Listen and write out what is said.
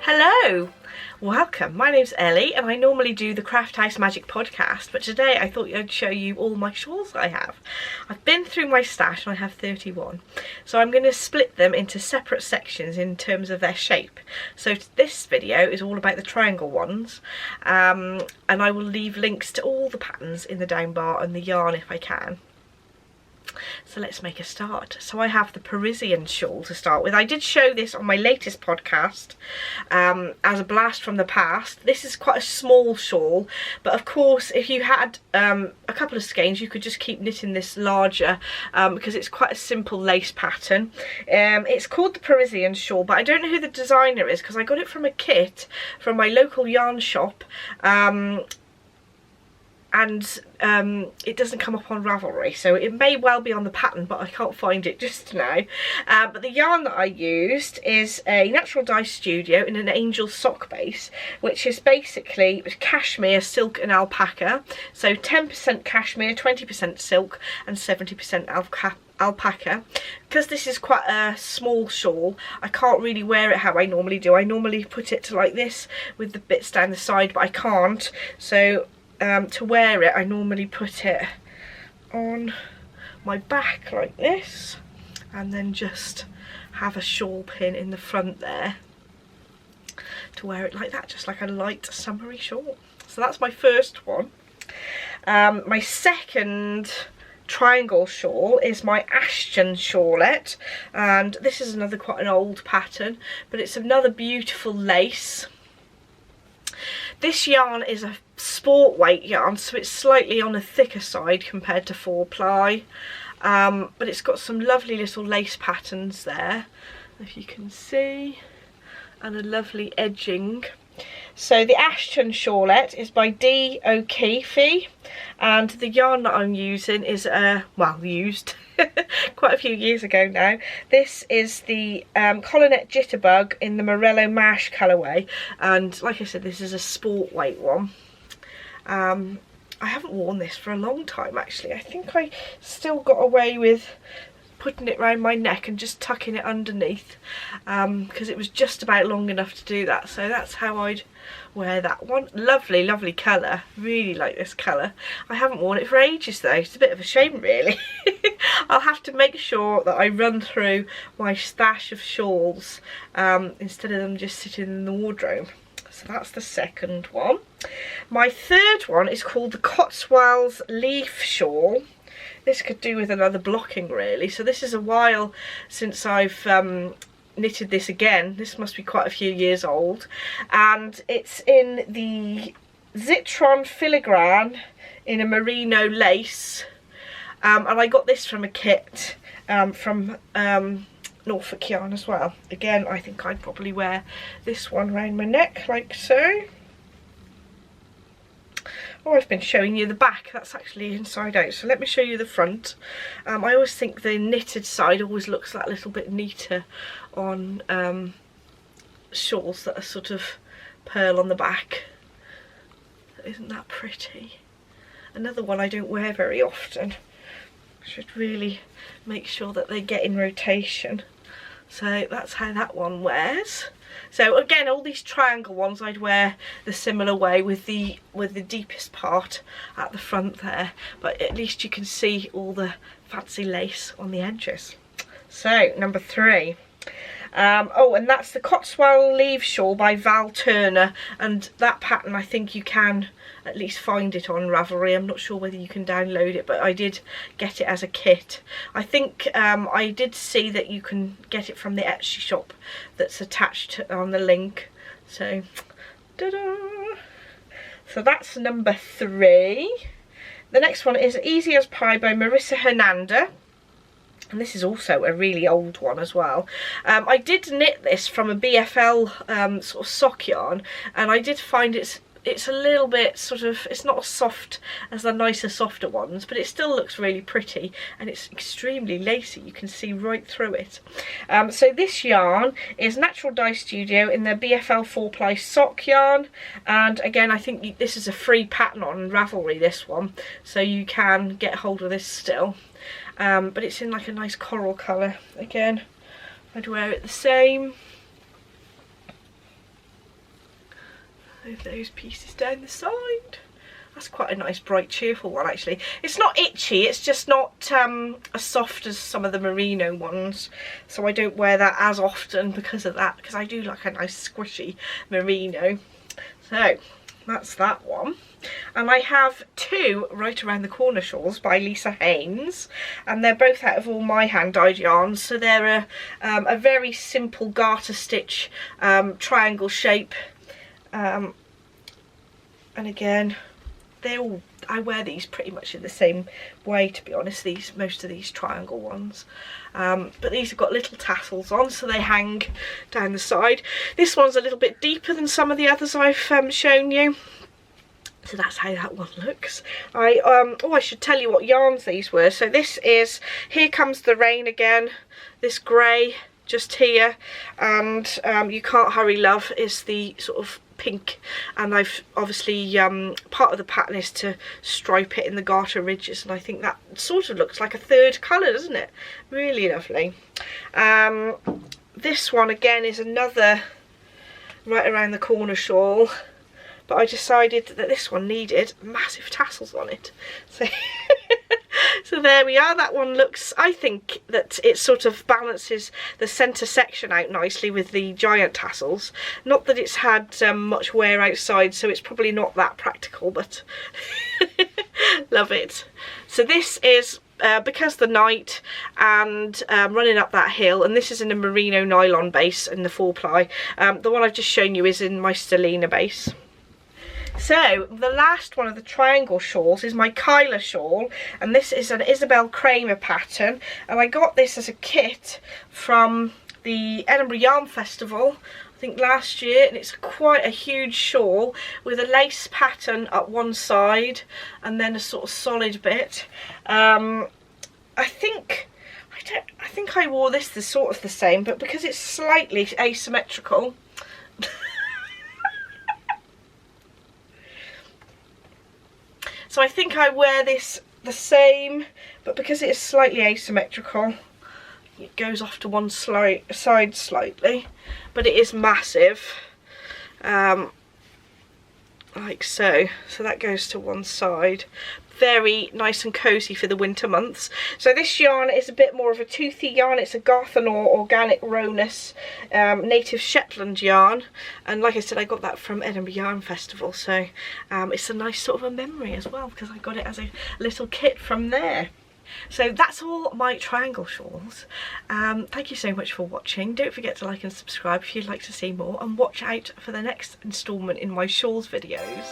Hello, welcome. My name's Ellie and I normally do the Craft House Magic podcast, but today I thought I'd show you all my shawls I have. I've been through my stash and I have 31, so I'm going to split them into separate sections in terms of their shape. So this video is all about the triangle ones, and I will leave links to all the patterns in the down bar and the yarn if I can. So let's make a start. So I have the Parisienne Shawl to start with. I did show this on my latest podcast as a blast from the past. This is quite a small shawl, but of course if you had a couple of skeins you could just keep knitting this larger because it's quite a simple lace pattern. It's called the Parisienne Shawl, but I don't know who the designer is because I got it from a kit from my local yarn shop. And it doesn't come up on Ravelry, so it may well be on the pattern, but I can't find it just now. But the yarn that I used is a Natural Dye Studio in an angel sock base, which is basically cashmere, silk and alpaca. So 10% cashmere, 20% silk and 70% alpaca. Because this is quite a small shawl, I can't really wear it how I normally do. I normally put it to like this with the bits down the side, but I can't. So to wear it, I normally put it on my back like this and then just have a shawl pin in the front there to wear it like that, just like a light summery shawl. So that's my first one. My second triangle shawl is my Ashton Charlotte, and this is another quite an old pattern, but it's another beautiful lace. This yarn is a sport weight yarn, so it's slightly on the thicker side compared to 4-ply, but it's got some lovely little lace patterns there, if you can see, and a lovely edging. So the Ashton Charlotte is by D. O'Keefe, and the yarn that I'm using is well, used quite a few years ago now. This is the Collinette Jitterbug in the Morello Mash colourway, and like I said, this is a sport weight one. I haven't worn this for a long time actually. I think I still got away with putting it around my neck and just tucking it underneath because it was just about long enough to do that. So that's how I'd wear that one. Lovely, lovely colour. Really like this colour. I haven't worn it for ages though. It's a bit of a shame really. I'll have to make sure that I run through my stash of shawls instead of them just sitting in the wardrobe. So that's the second one. My third one is called the Cotswolds Leaf Shawl. This could do with another blocking really. So this is a while since I've knitted this again. This must be quite a few years old, and it's in the Zitron Filigran in a merino lace, and I got this from a kit from Norfolk yarn as well. Again, I think I'd probably wear this one around my neck like so. Oh, I've been showing you the back. That's actually inside out. So let me show you the front. I always think the knitted side always looks that little bit neater on shawls that are sort of pearl on the back. Isn't that pretty? Another one I don't wear very often. Should really make sure that they get in rotation. So that's how that one wears. So again, all these triangle ones I'd wear the similar way with the deepest part at the front there, but at least you can see all the fancy lace on the edges. So number 3. Oh, and that's the Cotswold Leaf Shawl by Val Turner, and that pattern I think you can at least find it on Ravelry. I'm not sure whether you can download it, but I did get it as a kit. I think I did see that you can get it from the Etsy shop that's attached on the link. So, ta-da! So that's number 3. The next one is Easy as Pie by Marisa Hernander. And this is also a really old one as well. I did knit this from a BFL sort of sock yarn, and I did find it's a little bit sort of, it's not as soft as the nicer softer ones, but it still looks really pretty, and it's extremely lacy. You can see right through it. So this yarn is Natural Dye Studio in their BFL 4-ply sock yarn, and again I think this is a free pattern on Ravelry, this one, so you can get hold of this still. But it's in like a nice coral colour. Again, I'd wear it the same. Move those pieces down the side. That's quite a nice, bright, cheerful one, actually. It's not itchy, it's just not as soft as some of the merino ones. So I don't wear that as often because of that, because I do like a nice, squishy merino. So, that's that one. And I have two Right Around the Corner shawls by Lisa Haynes, and they're both out of all my hand-dyed yarns. So they're a very simple garter stitch triangle shape, and again, I wear these pretty much in the same way, to be honest, most of these triangle ones. But these have got little tassels on, so they hang down the side. This one's a little bit deeper than some of the others I've shown you. So that's how that one looks. I should tell you what yarns these were. So this is Here Comes the Rain again, this grey just here, and You Can't Hurry Love is the sort of pink, and I've obviously part of the pattern is to stripe it in the garter ridges, and I think that sort of looks like a third colour, doesn't it? Really lovely. This one again is another Right Around the Corner shawl, but I decided that this one needed massive tassels on it. So, so there we are. That one looks, I think that it sort of balances the centre section out nicely with the giant tassels. Not that it's had much wear outside, so it's probably not that practical, but love it. So this is Because the Night and Running Up That Hill, and this is in a merino nylon base in the 4-ply. The one I've just shown you is in my Stellina base. So the last one of the triangle shawls is my Kyla shawl, and this is an Isabel Kraemer pattern, and I got this as a kit from the Edinburgh Yarn Festival, I think last year, and it's quite a huge shawl with a lace pattern up one side and then a sort of solid bit. I think I wore this sort of the same, but because it's slightly asymmetrical, so I think I wear this the same, but because it is slightly asymmetrical, it goes off to one side slightly, but it is massive, like so. So that goes to one side. Very nice and cozy for the winter months. So this yarn is a bit more of a toothy yarn. It's a Garthenor organic Ronas native Shetland yarn, and like I said, I got that from Edinburgh Yarn Festival, so it's a nice sort of a memory as well, because I got it as a little kit from there. So that's all my triangle shawls. Thank you so much for watching. Don't forget to like and subscribe if you'd like to see more, and watch out for the next instalment in my shawls videos.